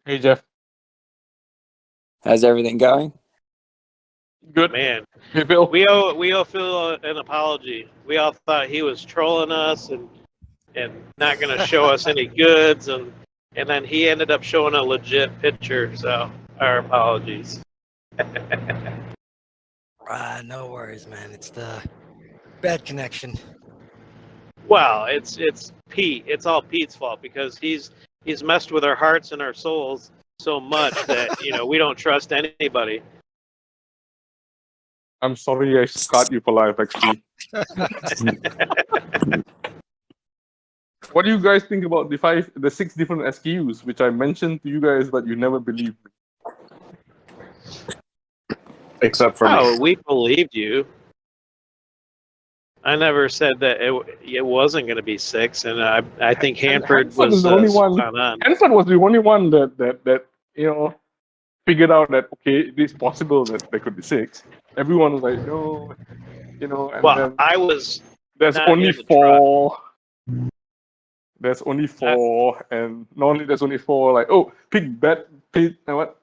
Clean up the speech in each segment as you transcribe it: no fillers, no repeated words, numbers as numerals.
Hey, Jeff. How's everything going? Good. Man, Hey, Bill. we owe Phil an apology. We all thought he was trolling us and not going to show us any goods, and then he ended up showing a legit picture. So our apologies. No worries, man. It's the bad connection. Well, it's Pete. It's all Pete's fault because he's messed with our hearts and our souls so much that we don't trust anybody. I'm sorry I scarred you for life, XP. What do you guys think about the 6 different SKUs, which I mentioned to you guys, but you never believed me? Except for Oh, me. we believed you. I never said that it wasn't going to be 6, and I think Hanford was the only one. spot on. Hanford was the only one that figured out that okay, it is possible that there could be 6. Everyone was like, no, and Well, then I was. there's not only in the 4. There's only 4, and normally there's only 4. Like, oh, Pete backpedal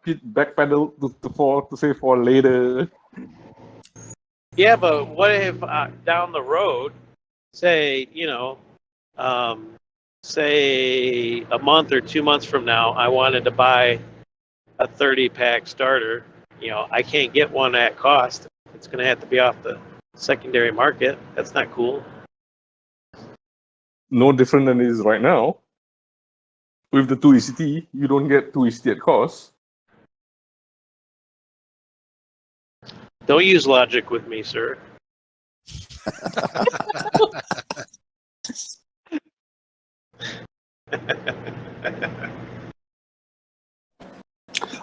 to say 4 later. Yeah, but what if down the road, say, say a month or 2 months from now, I wanted to buy a 30-pack starter. I can't get one at cost. It's going to have to be off the secondary market. That's not cool. No different than it is right now. With the 2 ECT, you don't get 2 ECT at cost. Don't use logic with me, sir.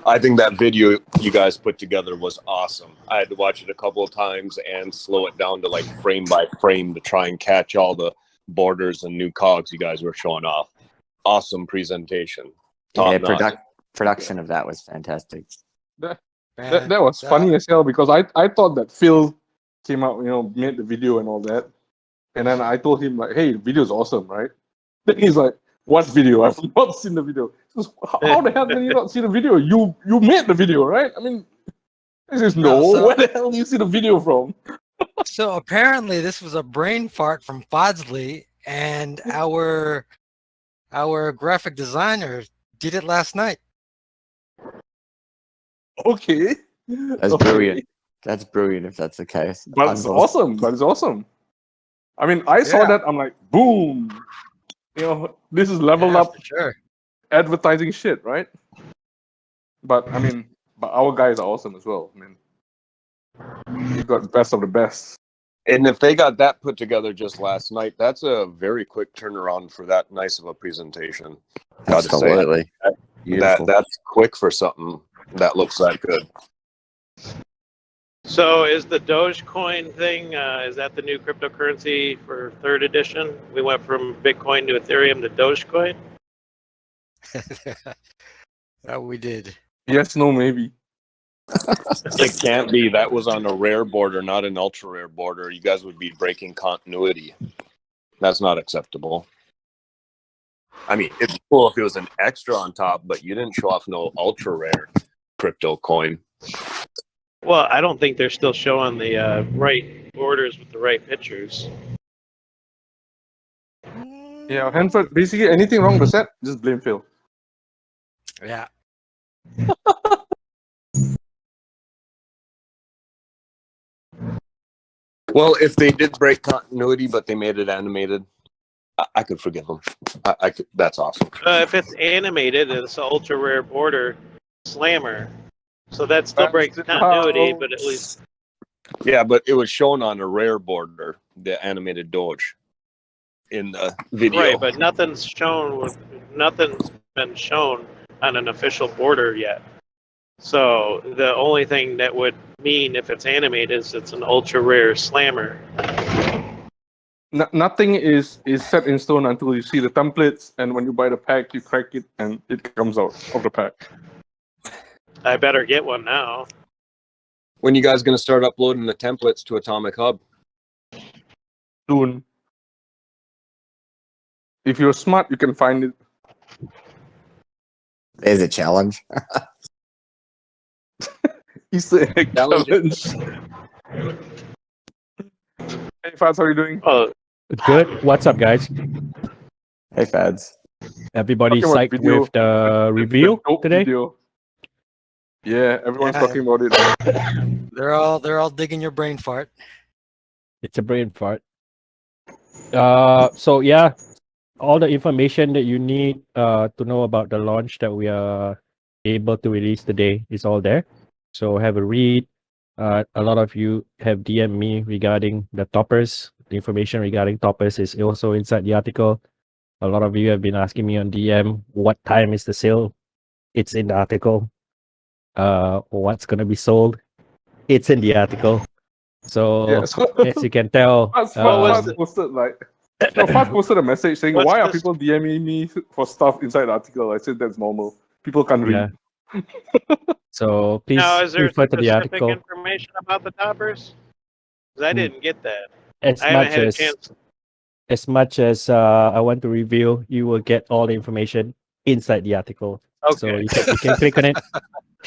I think that video you guys put together was awesome. I had to watch it a couple of times and slow it down to like frame by frame to try and catch all the borders and new cogs you guys were showing off. Awesome presentation. Yeah, production of that was fantastic. That was funny as hell because I thought that Phil came out, made the video and all that. And then I told him like, hey, the video is awesome, right? Then he's like, what video? I've not seen the video. He goes, how the hell can you not see the video? You made the video, right? I mean, he says, no, where the hell do you see the video from? So apparently this was a brain fart from Fadz, and our graphic designer did it last night. Okay. That's brilliant. That's brilliant if that's the case. But it's awesome. That is awesome. I mean, I saw that, I'm like, boom. This is leveled up advertising shit, right? But I mean, our guys are awesome as well. I mean, you got best of the best. And if they got that put together just last night, that's a very quick turnaround for that nice of a presentation. Absolutely. That's quick for something that looks that good. So is the Dogecoin thing, is that the new cryptocurrency for 3rd edition? We went from Bitcoin to Ethereum to Dogecoin? We did. Yes, no, maybe. It can't be. That was on a rare border, not an ultra rare border. You guys would be breaking continuity. That's not acceptable. I mean, it'd be cool if it was an extra on top, but you didn't show off no ultra rare crypto coin. Well, I don't think they're still showing the right borders with the right pictures. Yeah, Hanford, basically anything wrong with the set, just blame Phil. Yeah. Well, if they did break continuity, but they made it animated, I could forgive them. I could. That's awesome. If it's animated, it's an ultra rare border slammer. So that still breaks continuity, but at least. Yeah, but it was shown on a rare border, the animated Doge, in the video. Right, but nothing's been shown on an official border yet. So the only thing that would mean if it's animated is it's an ultra rare slammer. Nothing is set in stone until you see the templates, and when you buy the pack, you crack it, and it comes out of the pack. I better get one now. When you guys going to start uploading the templates to Atomic Hub? Soon. If you're smart, you can find it. There's a challenge. Easter egg Challenge. challenge. Hey, Fadz, how are you doing? Oh, Good. What's up, guys? Hey, Fadz. Everybody Talking about psyched video. with the review The dope today? video. Yeah, everyone's Yeah. talking about it. They're all digging your brain fart. It's a brain fart. So yeah, all the information that you need to know about the launch that we are able to release today is all there. So have a read. A lot of you have DM'd me regarding the toppers. The information regarding toppers is also inside the article. A lot of you have been asking me on DM what time is the sale. It's in the article. What's gonna be sold? It's in the article. So Yeah, so as you can tell, Fadz posted Fadz posted a message saying, What's "Why are this- people DMing me for stuff inside the article?" I said that's normal. People can't read. yeah. So please now, is there refer to the specific article. information about the toppers? 'Cause I didn't get that. As I haven't much had a as chance. I want to reveal, you will get all the information inside the article. So Okay. you can click on it.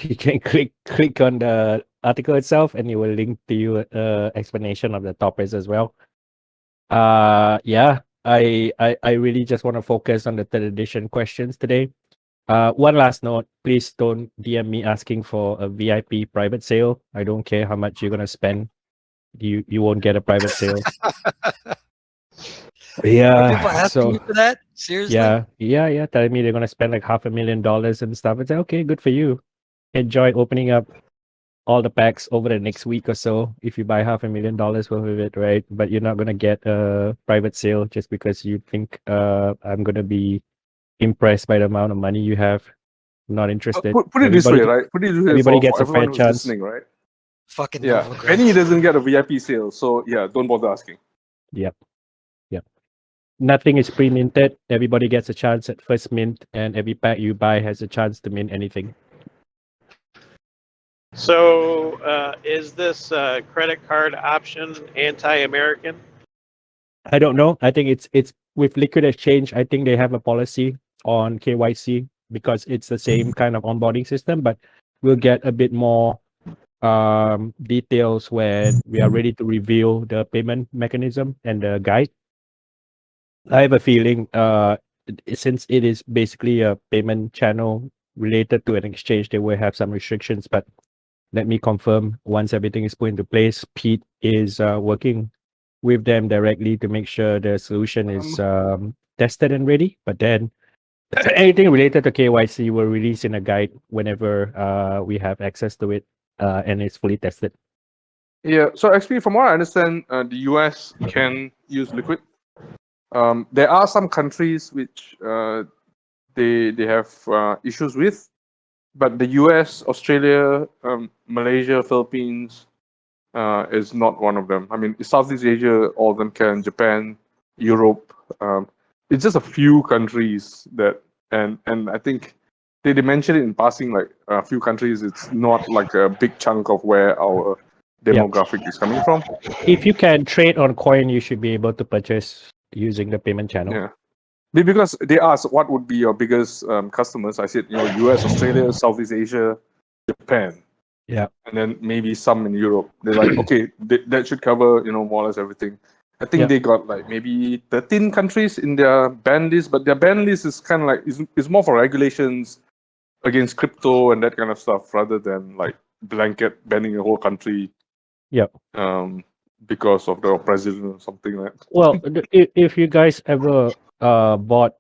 You can click on the article itself, and it will link to you explanation of the topics as well. Yeah, I really just want to focus on the third edition questions today. One last note, please don't DM me asking for a VIP private sale. I don't care how much you're gonna spend. You won't get a private sale. Are Yeah. people asking So you for that? Seriously? yeah. Telling me they're gonna spend like $500,000 and stuff. It's like, okay, good for you. Enjoy opening up all the packs over the next week or so if you buy $500,000 worth of it, right? But you're not gonna get a private sale just because you think I'm gonna be impressed by the amount of money you have. I'm not interested. Put it this way, Everybody- right? Put it this way everybody for gets a everyone fair who's chance. listening, right? Fucking Yeah, Nova Grapes. Benny doesn't get a VIP sale, so yeah, don't bother asking. Yep. Nothing is pre-minted. Everybody gets a chance at first mint, and every pack you buy has a chance to mint anything. So, is this credit card option anti-American? I don't know. I think it's with Liquid Exchange. I think they have a policy on KYC because it's the same kind of onboarding system, but we'll get a bit more details when we are ready to reveal the payment mechanism and the guide. I have a feeling since it is basically a payment channel related to an exchange, they will have some restrictions, but let me confirm once everything is put into place. Pete is working with them directly to make sure the solution is tested and ready. But then anything related to KYC will release in a guide whenever we have access to it and it's fully tested. Yeah, so actually, from what I understand, the US can use Liquid. There are some countries which they have issues with, but the US, Australia, Malaysia, Philippines is not one of them. I mean, Southeast Asia, all of them can. Japan, Europe. It's just a few countries that, and I think they mentioned it in passing, like a few countries. It's not like a big chunk of where our demographic is coming from. If you can trade on coin, you should be able to purchase using the payment channel. Yeah. Because they asked what would be your biggest customers. I said, US, Australia, Southeast Asia, Japan. Yeah. And then maybe some in Europe. They're like, okay, that should cover, more or less everything. I think they got like maybe 13 countries in their ban list, but their ban list is kind of like, is more for regulations against crypto and that kind of stuff rather than like blanket banning a whole country. Yep. Because of the president or something like that. Well, if you guys ever bought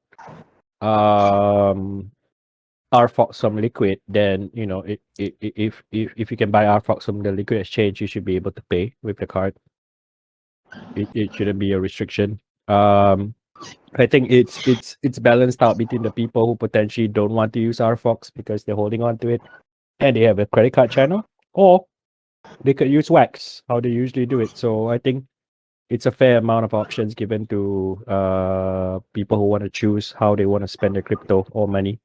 RFOX from Liquid, then if you can buy RFOX from the Liquid Exchange, you should be able to pay with the card. It shouldn't be a restriction. I think it's balanced out between the people who potentially don't want to use RFOX because they're holding on to it and they have a credit card channel, or they could use Wax, how they usually do it. So I think it's a fair amount of options given to people who want to choose how they want to spend their crypto or money.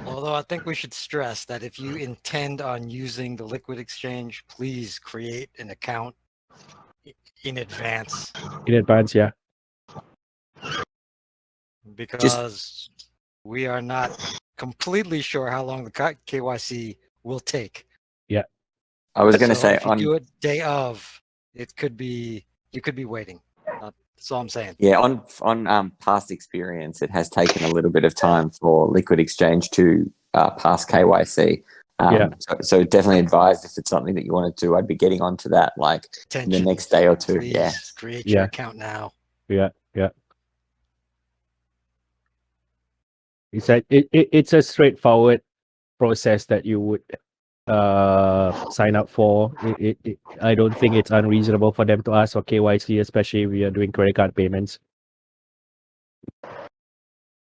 Although I think we should stress that if you intend on using the Liquid Exchange, please create an account in advance. In advance, yeah. Because we are not completely sure how long the KYC will take. I was going to So say if you do it day of, it could be you could be waiting. That's all I'm saying. Yeah, on past experience, it has taken a little bit of time for Liquid Exchange to pass KYC. So definitely advised if it's something that you want to do, I'd be getting onto that like in the next day or two. Please Yeah, create your account now. Yeah. It's a straightforward process that you would sign up for. I don't think it's unreasonable for them to ask for KYC, especially if we are doing credit card payments.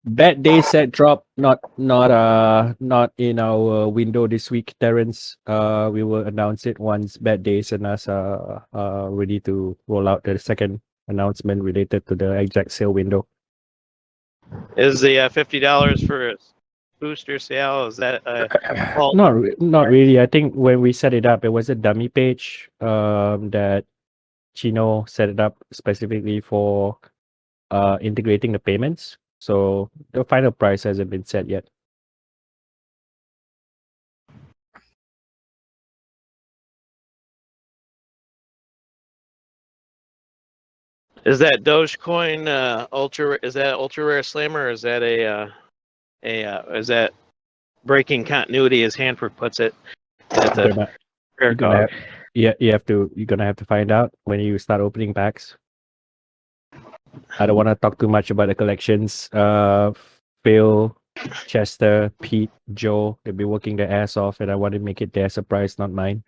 Bad day set drop, not in our window this week, Terrence. We will announce it once Bad Days and us are ready to roll out the second announcement related to the exact sale window. Is the $50 for a booster sale? Is that Not really. I think when we set it up, it was a dummy page that Chino set it up specifically for integrating the payments. So the final price hasn't been set yet. Is that Dogecoin ultra? Is that ultra rare slammer? Or is that is that breaking continuity, as Hanford puts it? That's a rare cog. You're gonna have to find out when you start opening packs. I don't want to talk too much about the collections. Phil, Chester, Pete, Joe, they'll be working their ass off, and I want to make it their surprise, not mine.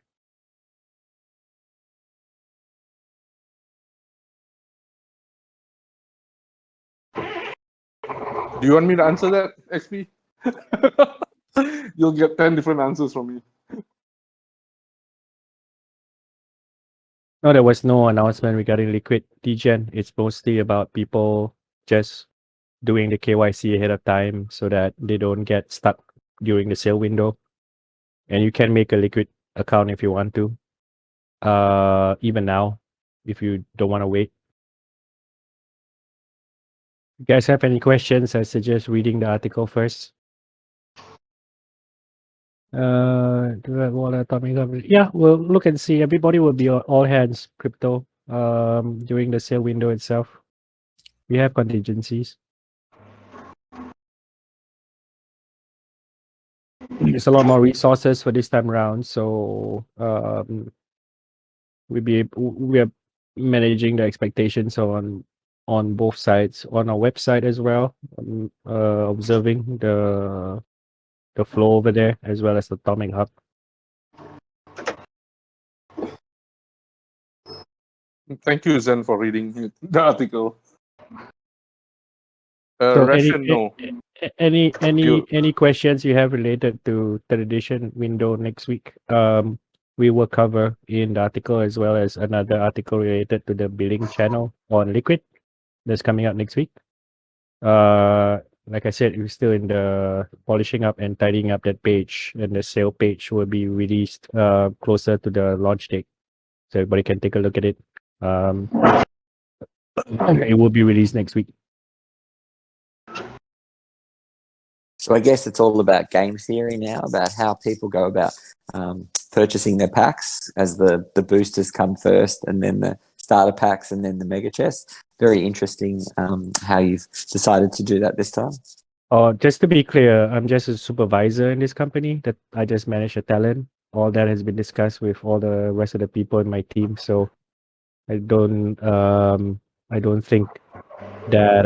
Do you want me to answer that, XP? You'll get 10 different answers from me. No, there was no announcement regarding Liquid Degen. It's mostly about people just doing the KYC ahead of time so that they don't get stuck during the sale window. And you can make a Liquid account if you want to. Even now, if you don't want to wait. You guys have any questions? I suggest reading the article first. Yeah, we'll look and see. Everybody will be on all hands crypto during the sale window itself. We have contingencies. There's a lot more resources for this time around, so we are managing the expectations on both sides, on our website as well, observing the flow over there as well as the Atomic Hub. Thank you, Zen, for reading the article. So Russian, no. any questions you have related to third edition window next week? We will cover in the article as well as another article related to the billing channel on Liquid that's coming out next week. Like I said, we're still in the polishing up and tidying up that page, and the sale page will be released closer to the launch date, so everybody can take a look at it. It will be released next week. So I guess it's all about game theory now, about how people go about purchasing their packs as the boosters come first, and then the starter packs, and then the mega chests. Very interesting how you've decided to do that this time. Just to be clear, I'm just a supervisor in this company. That I just manage a talent. All that has been discussed with all the rest of the people in my team. So I don't think that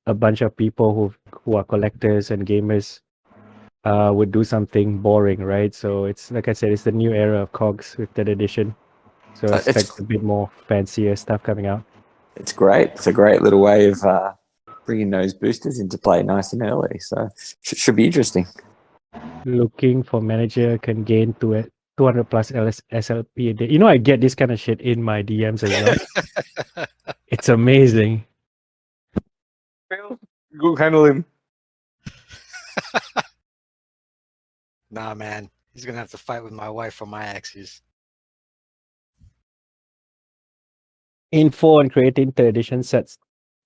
a bunch of people who are collectors and gamers would do something boring, right? So it's like I said, it's the new era of KOGs with that edition. So expect a bit more fancier stuff coming out. It's great. It's a great little way of bringing those boosters into play nice and early. So should be interesting. Looking for manager can gain 200 plus SLP a day. You know, I get this kind of shit in my DMs as well. It's amazing. Go handle him. Nah, man. He's going to have to fight with my wife for my axes. Info on creating third edition sets.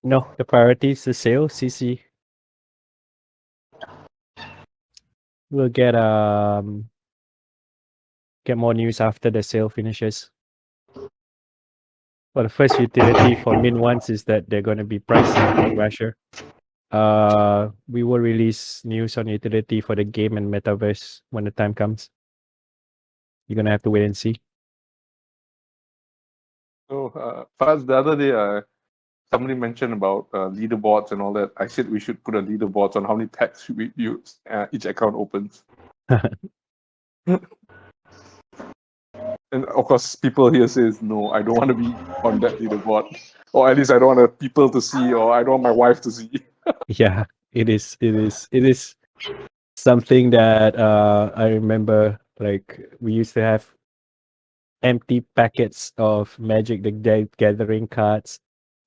No, the priority is the sale, CC. We'll get more news after the sale finishes. Well, the first utility for min ones is that they're going to be priced in Russia. We will release news on utility for the game and metaverse when the time comes. You're gonna have to wait and see. So, Fadz, the other day, somebody mentioned about leaderboards and all that. I said we should put a leaderboard on how many packs should we use each account opens. And of course, people here says no. I don't want to be on that leaderboard, or at least I don't want people to see, or I don't want my wife to see. Yeah, it is something that I remember. Like we used to have empty packets of Magic the Gathering cards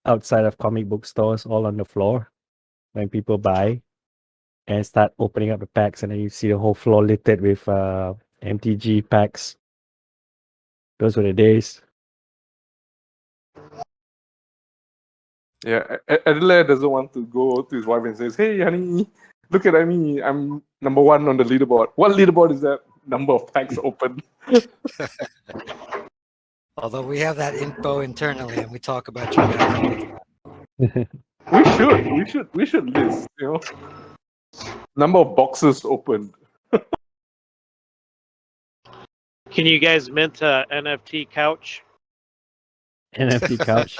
outside of comic book stores, all on the floor when people buy and start opening up the packs, and then you see the whole floor littered with MTG packs. Those were the days. Yeah, Adelaide doesn't want to go to his wife and says, "Hey, honey, look at me. I'm number one on the leaderboard." What leaderboard is that? Number of packs open. Although we have that info internally, and we talk about you guys all the time. We should list. Number of boxes opened. Can you guys mint a NFT couch? NFT couch.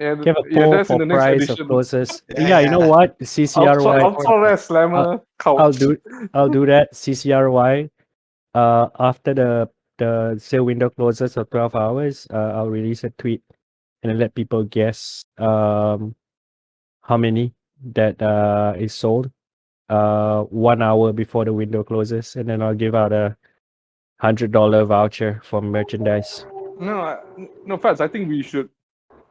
And Give a poll that's in for the next price edition. of closest. Yeah, Yeah, you know yeah. what? CCRY. Ultra Rare Slammer couch. I'll do that. CCRY. After the sale window closes for 12 hours, I'll release a tweet and then let people guess how many that is sold 1 hour before the window closes, and then I'll give out a $100 voucher for merchandise. No, Fadz, I think we should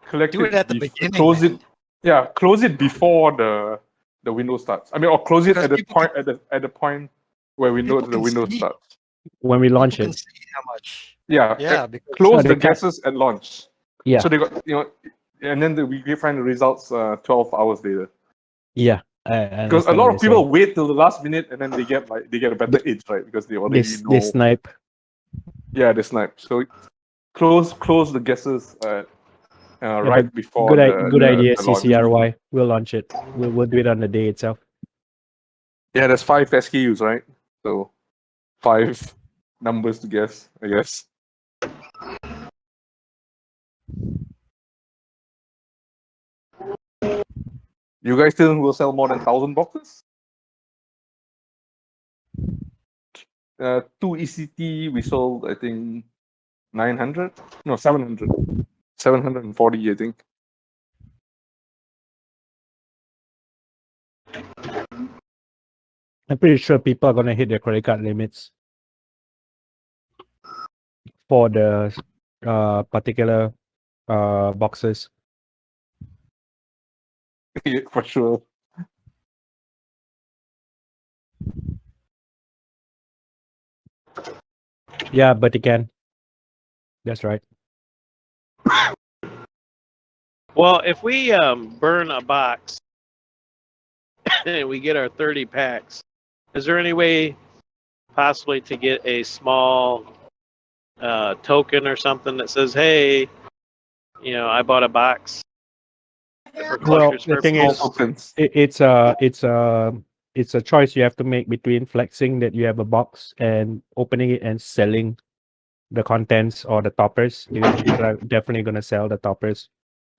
collect Do it at the beginning. Close man. it. Yeah, close it before the window starts. I mean, or close it Because at the people point at the point where people the can window see. starts. When we launch People can it. see how much. Yeah, Yeah, because close they the can't- guesses at launch. Yeah. So they got and then we find the results 12 hours later. Yeah. Because a lot of people wait till the last minute and then they get a better edge, right? Because they already know. They snipe. Yeah, they snipe. So close the guesses right before Good idea, the launch. CCRY. We'll launch it. We'll do it on the day itself. Yeah, there's 5 SKUs, right? So 5 numbers to guess, I guess. You guys still will sell more than 1,000 boxes? 2 ECT, we sold, I think, 900? No, 700. 740, I think. I'm pretty sure people are gonna hit their credit card limits for the particular boxes. Yeah, for sure. Yeah, but it can. That's right. Well, if we burn a box and we get our 30 packs, is there any way possibly to get a small token or something that says, "Hey, I bought a box"? For Well, collector's the thing purposes? is, it's a choice you have to make between flexing that you have a box and opening it and selling the contents or the toppers. Because people are definitely gonna sell the toppers,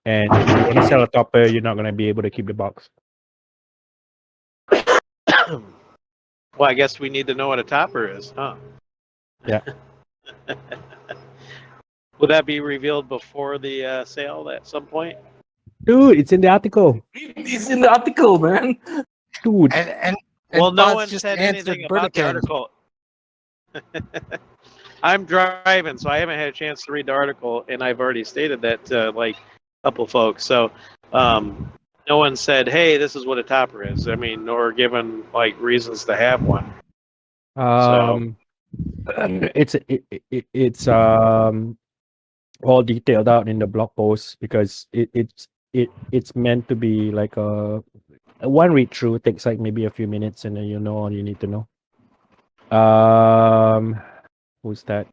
and if you're gonna sell a topper, you're not gonna be able to keep the box. Well, I guess we need to know what a topper is, huh? Yeah. Would that be revealed before the sale at some point? Dude, it's in the article. It's in the article, man. Dude. and Well, no Fadz one just said answered anything about the Burdican. article. I'm driving, so I haven't had a chance to read the article, and I've already stated that to like a couple folks. So no one said, "Hey, this is what a topper is." I mean, nor given like reasons to have one. It's all detailed out in the blog post because it's meant to be like a one read through takes like maybe a few minutes and then you know all you need to know. Who's that?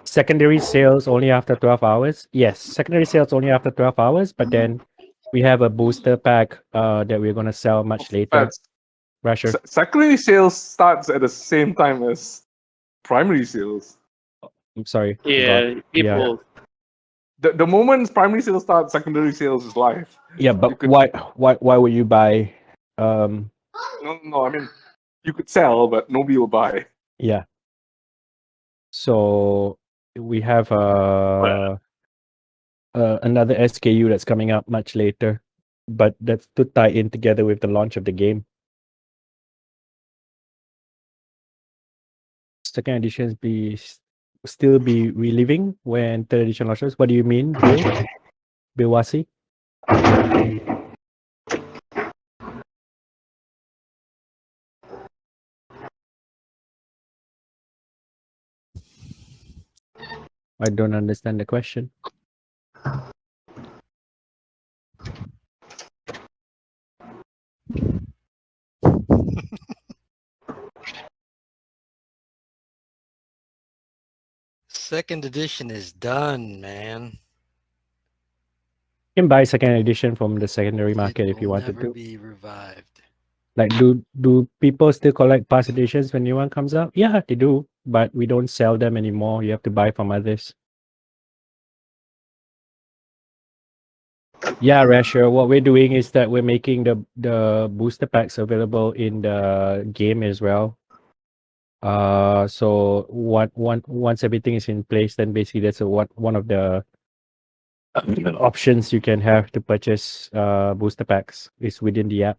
Secondary sales only after 12 hours. Yes, secondary sales only after 12 hours, but then we have a booster pack that we're gonna sell much later. That's Rasher. secondary sales starts at the same time as primary sales. I'm sorry. forgot. Yeah, people. The moment primary sales starts, secondary sales is live. Yeah, You but could- why would you buy No, I mean, you could sell, but nobody will buy. yeah. So we have another SKU that's coming up much later, but that's to tie in together with the launch of the game. Second editions still be reliving when third edition launches. What do you mean, Bill? Bill Wasi? I don't understand the question. Second edition is done, man. You can buy second edition from the secondary market It if you will wanted never to. be revived. Like, do people still collect past editions when new one comes out? Yeah, they do, but we don't sell them anymore. You have to buy from others. Yeah, Rasher. What we're doing is that we're making the booster packs available in the game as well. So once everything is in place, then basically that's one of the options you can have to purchase booster packs is within the app.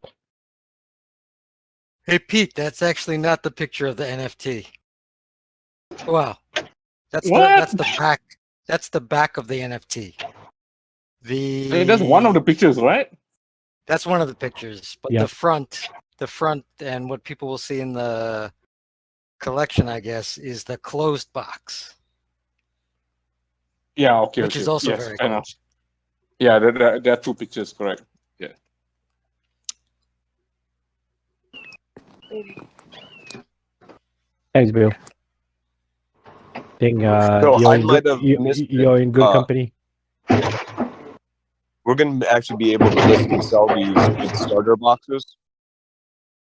Hey Pete, that's actually not the picture of the NFT. Wow, that's What? that's the back. That's the back of the NFT. Hey, that's one of the pictures, right? That's one of the pictures, but Yep. the front, and what people will see in the collection, I guess, is the closed box, Yeah, okay. which okay. is also yes, very I cool. know. Yeah, there are two pictures, correct. Yeah. Thanks, Bill. I think So you're I in might good, have missed it. you're in good company. We're going to actually be able to list and sell these big starter boxes.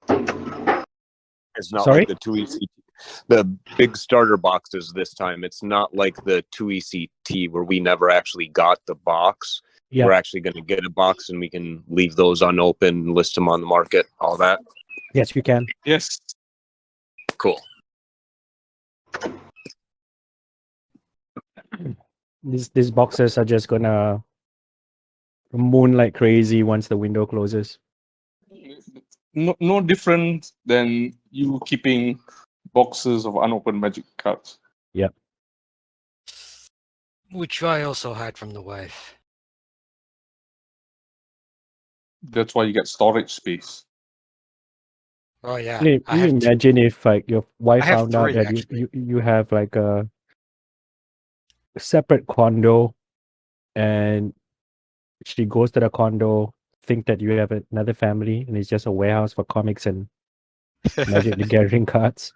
It's not Sorry? like the 2ECT. The big starter boxes this time. It's not like the 2ECT where we never actually got the box. Yeah. We're actually going to get a box and we can leave those unopened, list them on the market, all that. Yes, you can. Yes. Cool. These boxes are just gonna moon like crazy once the window closes. No different than you keeping boxes of unopened magic cards. Which I also hide from the wife. That's why you get storage space. Oh yeah, Can I you have two. imagine if like your wife I have found out three, that actually. you have like a separate condo and she goes to the condo, think that you have another family and it's just a warehouse for comics and Magic the Gathering cards.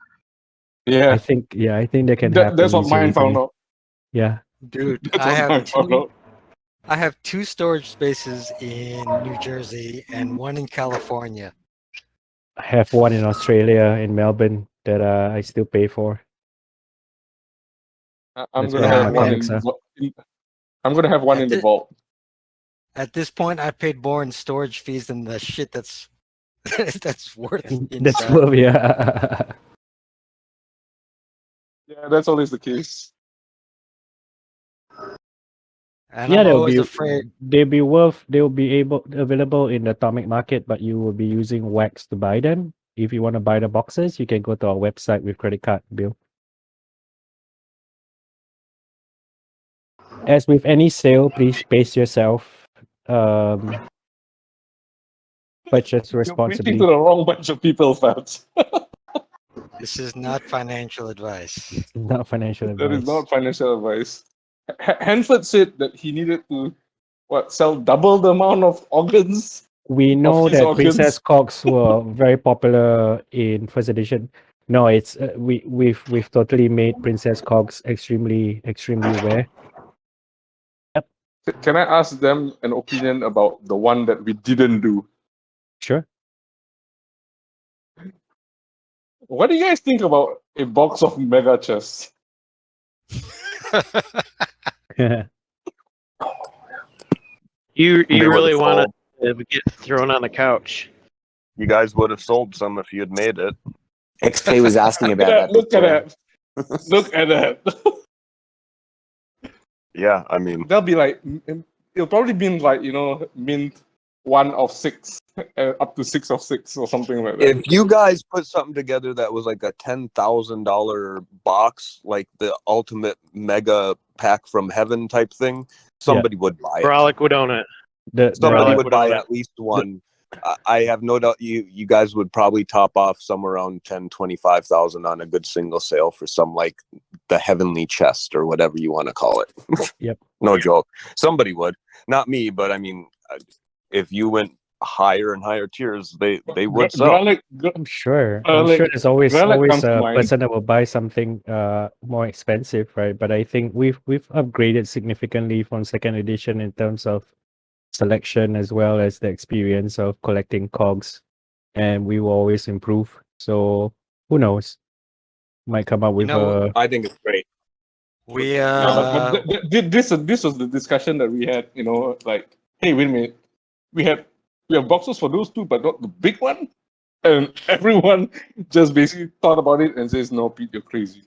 Yeah. I think that can happen. That's what mine easily to found me. out. Yeah. Dude, That's what mine found out. I have two storage spaces in New Jersey and one in California. I have one in Australia, in Melbourne, that I still pay for. I'm That's gonna where all have my one comics are. I'm gonna have one in the vault. At this point, I paid more in storage fees than the shit that's that's worth That's inside. worth, yeah. Yeah, that's always the case. And Yeah, I'm they'll always be afraid. they'll be available in the atomic market, but you will be using wax to buy them. If you want to buy the boxes, you can go to our website with credit card bill. As with any sale, please pace yourself. Purchase You're responsibly. preaching to the wrong bunch of people, Fadz. This is not financial advice. Not financial That advice. is not financial advice. Hanford said that he needed to sell double the amount of organs. We know his that organs. Princess KOGs were very popular in first edition. No, it's we've totally made Princess Cogs extremely rare. Can I ask them an opinion about the one that we didn't do? Sure. What do you guys think about a box of mega chests? You They really would've want sold. to get thrown on the couch. You guys would have sold some if you had made it. XP was asking about that. Look at before. that! Look at that! Yeah, I mean, They'll be like, it'll probably be like mint 1 of 6, up to 6 of 6 or something like that. if you guys put something together that was like a $10,000 box, like the ultimate mega pack from heaven type thing, somebody would buy it. Frolic would own it. Somebody Frolic would would buy own it. at least one. I have no doubt you guys would probably top off somewhere around 10, 25,000 on a good single sale for some like the heavenly chest or whatever you want to call it. Yep. No joke. Somebody would. Not me, but I mean, if you went higher and higher tiers, they would sell. I'm sure. Garlic- There's always Garlic comes to a mind. person that will buy something more expensive, right? But I think we've upgraded significantly from second edition in terms of selection as well as the experience of collecting cogs, and we will always improve. So who knows? Might come up with a I think it's great. We No, but this was the discussion that we had. Like, hey, wait a minute, we have boxes for those two, but not the big one. And everyone just basically thought about it and says, "No, Pete, you're crazy."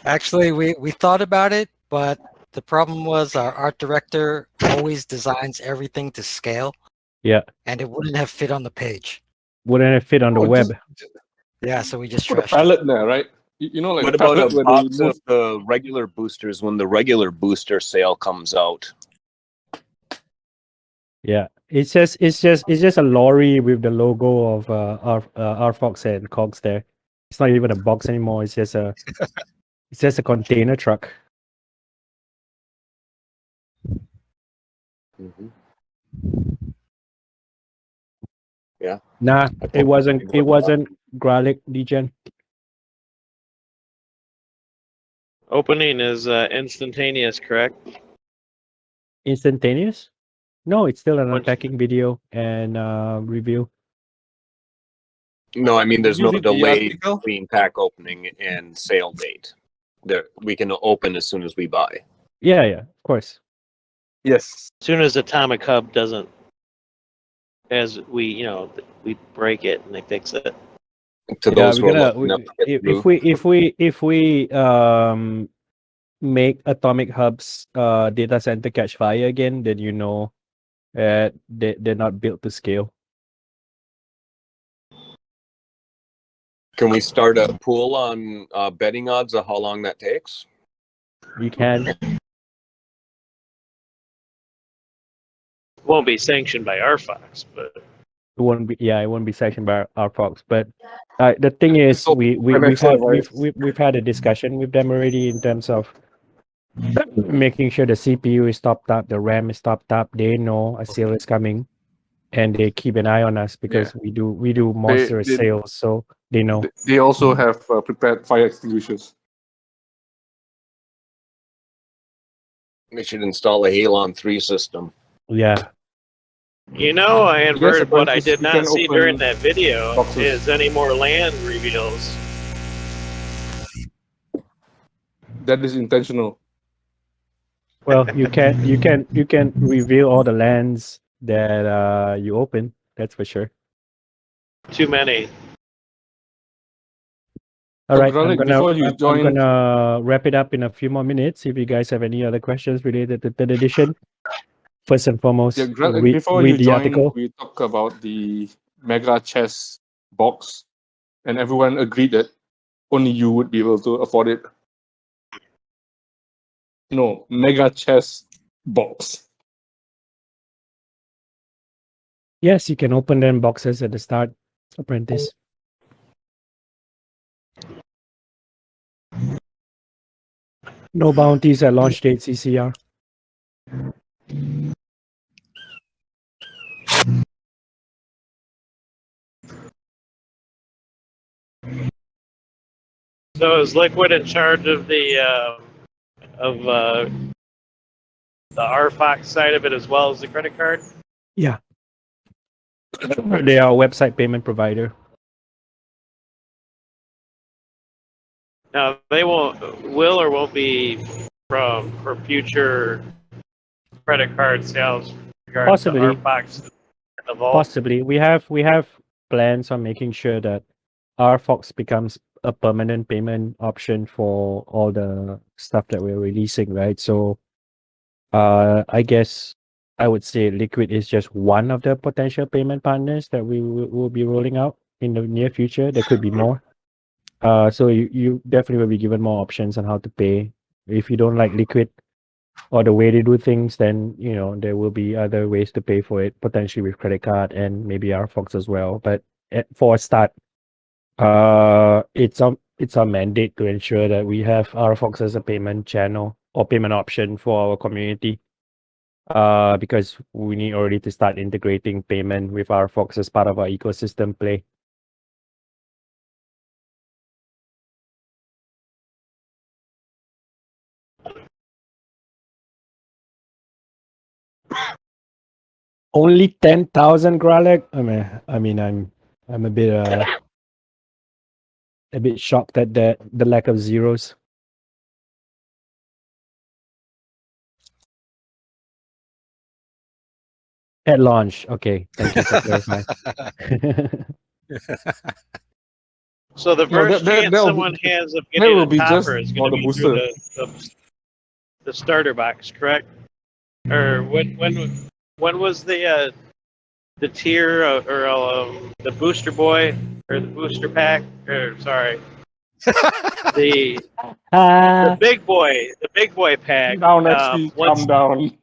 actually we thought about it, but the problem was our art director always designs everything to scale. Yeah. And it wouldn't have fit on the page. Wouldn't it fit on the web? Yeah, so we just Put a trashed it. pallet there, right? Like What the about pallet a where box they move. of the regular boosters when the regular booster sale comes out? Yeah, it's just a lorry with the logo of RFOX and KOGs there. It's not even a box anymore. It's just a container truck. Mm-hmm. Yeah. Nah, it wasn't Gralic Degen. Opening is instantaneous, correct? Instantaneous? No, it's still an Once- unpacking video and review. No, I mean there's no Usually the delay article? between pack opening and sale date. There, we can open as soon as we buy. Yeah, of course. Yes. As soon as Atomic Hub doesn't, as we break it and they fix it. To Yeah, those who we're are gonna lucky enough to get if we make Atomic Hub's data center catch fire again, then they're not built to scale. Can we start a pool on betting odds of how long that takes? You can. Won't be sanctioned by RFOX, but It won't be sanctioned by our folks. But the thing is, So, we've had a discussion with them already in terms of making sure the CPU is topped up, the RAM is topped up. They know a sale is coming, and they keep an eye on us because we do monstrous sales, so they know. They also have prepared fire extinguishers. They should install a Halon 3 system. Yeah. I inverted what I Apprentice, did you not can see open during that video boxes. is any more land reveals. That is intentional. Well, you can reveal all the lands that you open. That's for sure. Too many. All right, Gralik, I'm before you join, gonna wrap it up in a few more minutes. If you guys have any other questions related to third edition, first and foremost, Gralik, before you read the join, article. we talk about the mega chess box, and everyone agreed that only you would be able to afford it. No, mega chess box. Yes, you can open them boxes at the start, Apprentice. No bounties at launch date, CCR. So is Liquid in charge of the RFOX side of it as well as the credit card? Yeah. They are a website payment provider. Now they will or won't be for future credit card sales regarding Possibly. to RFOX evolve. Possibly. We have plans on making sure that RFOX becomes a permanent payment option for all the stuff that we're releasing, right? So I guess I would say Liquid is just one of the potential payment partners that we will be rolling out in the near future. There could be more. So you definitely will be given more options on how to pay. If you don't like Liquid or the way they do things, then there will be other ways to pay for it, potentially with credit card and maybe RFOX as well. But for a start, it's our mandate to ensure that we have RFOX as a payment channel or payment option for our community. Because we need already to start integrating payment with RFOX as part of our ecosystem play. Only 10,000 Gralek. I'm a bit shocked at the lack of zeros. At launch. Okay, thank you for clarifying. So the No, first chance that'll someone be, has of that getting will a be just topper is for going to the be through booster. the starter box, correct? Or when was the tier or the booster boy or the booster pack or sorry the big boy pack? Calm down, XP. Once Calm down.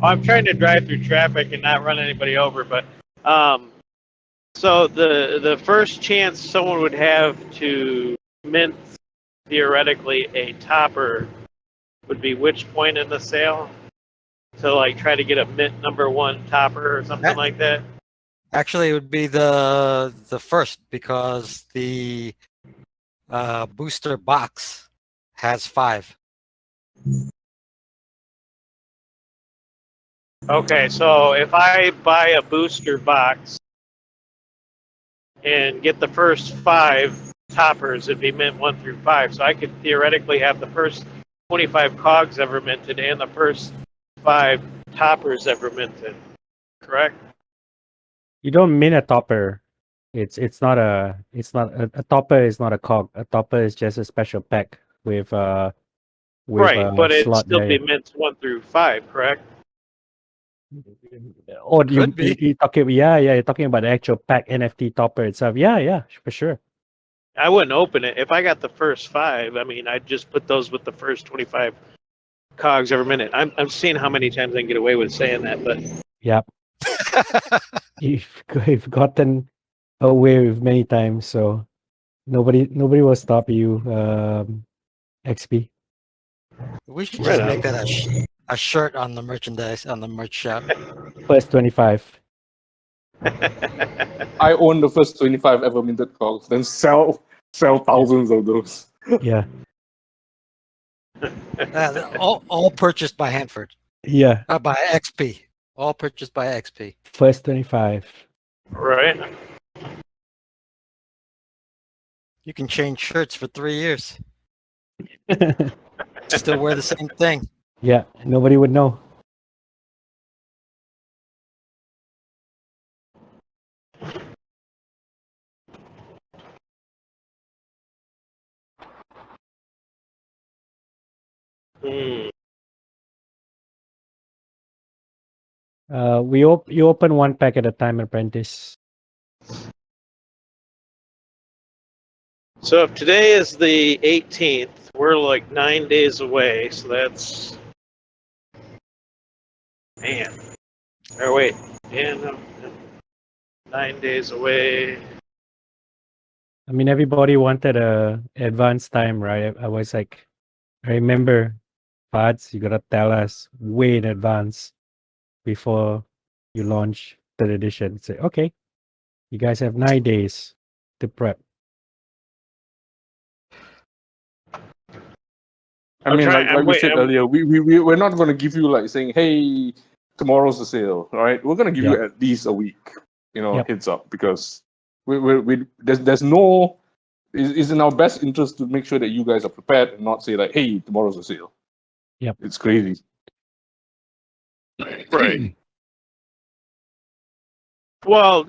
I'm trying to drive through traffic and not run anybody over, but so the first chance someone would have to mint theoretically a topper would be which point in the sale? To like try to get a mint number 1 topper or something like that. Actually, it would be the first because the booster box has 5. Okay, so if I buy a booster box and get the first 5 toppers, it'd be mint 1 through 5. So I could theoretically have the first 25 KOGs ever minted and the first 5 toppers ever minted. Correct? You don't mint a topper. It's not a topper is not a cog. A topper is just a special pack with Right, a but it'd slot still there. be mint 1 through 5, correct? Or Could be. you talking you're talking about the actual pack NFT topper itself. Yeah, for sure. I wouldn't open it. If I got the first 5, I mean, I'd just put those with the first 25 COGs every minute. I'm seeing how many times I can get away with saying that, but Yep. You've gotten away with many times, so nobody will stop you, XP. We should Right just make on. that a shirt on the merchandise on the merch shop. First 25. I own the first 25 ever minted cogs, then sell thousands of those. Yeah. All purchased by Hanford. Yeah. By XP. All purchased by XP. First 25. Right. You can change shirts for 3 years. Still wear the same thing. Yeah, nobody would know. Hmm. You open one pack at a time, Apprentice. So if today is the 18th, we're like 9 days away. So that's man. Or wait, yeah, no, 9 days away. I mean, everybody wanted a advance time, right? I was like, I remember, Fadz, you gotta tell us way in advance before you launch third edition. Say, okay, you guys have 9 days to prep. I mean, like we said earlier, we're not going to give you like saying, hey, tomorrow's the sale, right? We're going to give you at least a week, heads up, because there's no. It's in our best interest to make sure that you guys are prepared and not say like, hey, tomorrow's the sale. Yep. It's crazy. Right. Well,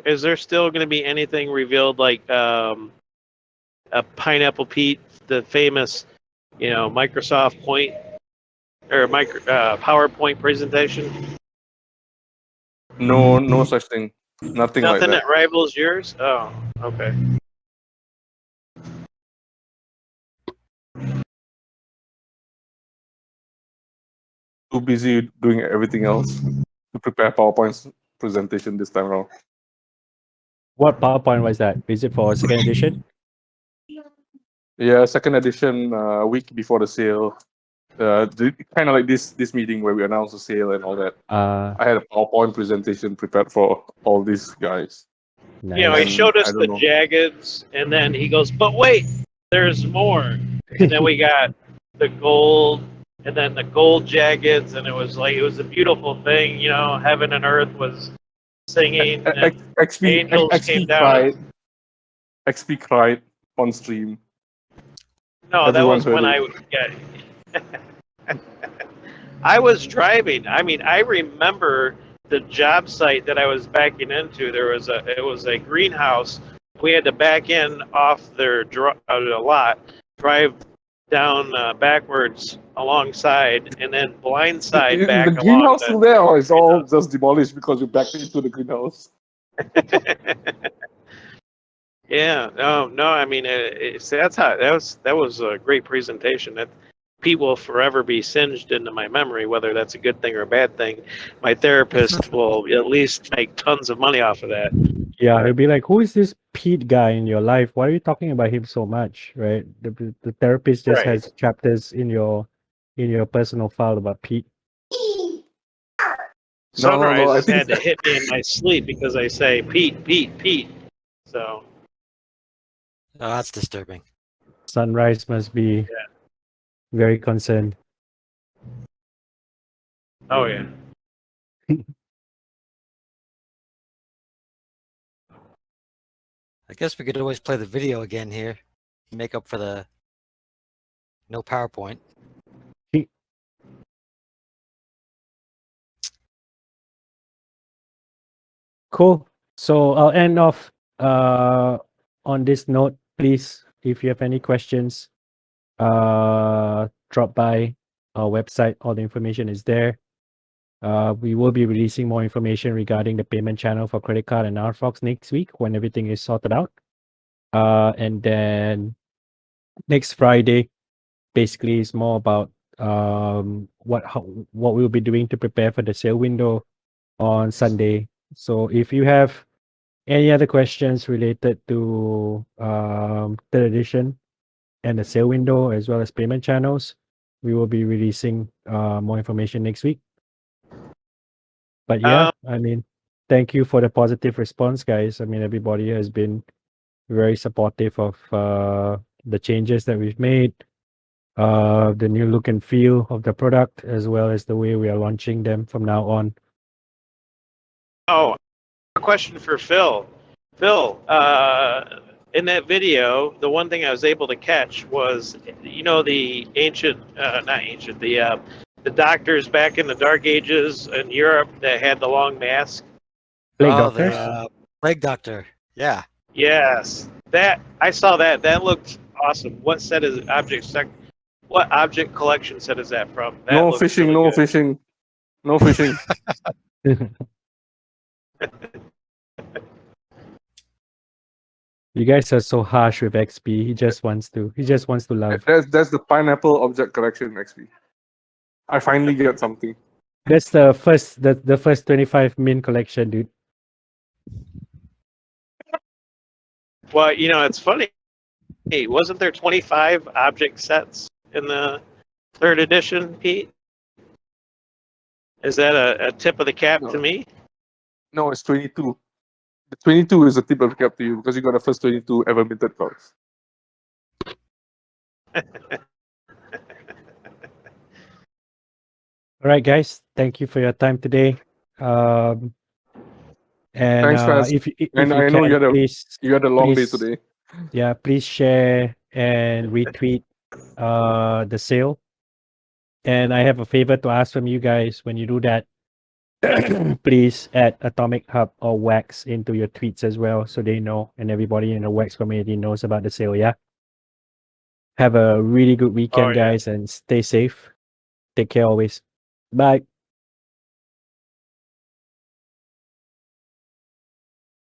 is there still going to be anything revealed like a Pineapple Pete, the famous, Microsoft Point or PowerPoint presentation? No such thing. Nothing like Nothing that. that rivals yours? Oh, okay. Too busy doing everything else to prepare PowerPoint's presentation this time around. What PowerPoint was that? Is it for second edition? Yeah, second edition, a week before the sale. Kind of like this meeting where we announced the sale and all that. I had a PowerPoint presentation prepared for all these guys. Nice. He showed us the know. jaggeds, and then he goes, "But wait, there's more." And then we got the gold, and then the gold jaggeds, and it was a beautiful thing. Heaven and earth was singing, and angels came down. XP cried on stream. No, Everyone that was heard when it. I was driving. I mean, I remember the job site that I was backing into. It was a greenhouse. We had to back in off their lot, drive down backwards alongside, and then blindside back the along. Greenhouse still there, or it's all just demolished because you backed into the greenhouse? Yeah, no. I mean, that was a great presentation. That Pete will forever be singed into my memory, whether that's a good thing or a bad thing. My therapist will at least make tons of money off of that. Yeah, he'll be like, "Who is this Pete guy in your life? Why are you talking about him so much?" Right? The therapist just has chapters in your personal file about Pete. Sunrise had to hit me in my sleep because I say Pete, Pete, Pete. So. Oh, that's disturbing. Sunrise must be very concerned. Oh yeah. I guess we could always play the video again here. Make up for the no PowerPoint. Cool. So I'll end off on this note. Please, if you have any questions, drop by our website. All the information is there. We will be releasing more information regarding the payment channel for credit card and RFOX next week when everything is sorted out. And then next Friday, basically, is more about what we'll be doing to prepare for the sale window on Sunday. So if you have any other questions related to third edition and the sale window as well as payment channels, we will be releasing more information next week. But yeah, I mean, thank you for the positive response, guys. I mean, everybody has been very supportive of the changes that we've made, the new look and feel of the product, as well as the way we are launching them from now on. Oh, a question for Phil. Phil, in that video, the one thing I was able to catch was, the the doctors back in the Dark Ages in Europe that had the long mask. Plague doctors? The plague doctor. Yeah. Yes, I saw that. That looked awesome. What set is What object collection set is that from? That No looks fishing, really no good. fishing, no fishing. You guys are so harsh with XP. He just wants to love. That's the pineapple object collection XP. I finally get something. That's the first 25 min collection, dude. Well, it's funny. Hey, wasn't there 25 object sets in the third edition, Pete? Is that a tip of the cap to me? No, it's 22. The 22 is a tip of the cap to you because you got the first 22 ever minted cards. All right, guys. Thank you for your time today. And Thanks, Faz. if And you I know can, please, you had a long day please, today. yeah, please share and retweet the sale. And I have a favor to ask from you guys. When you do that, please add Atomic Hub or Wax into your tweets as well, so they know and everybody in the Wax community knows about the sale. Yeah. Have a really good weekend, yeah. guys, and stay safe. Take care always. Bye.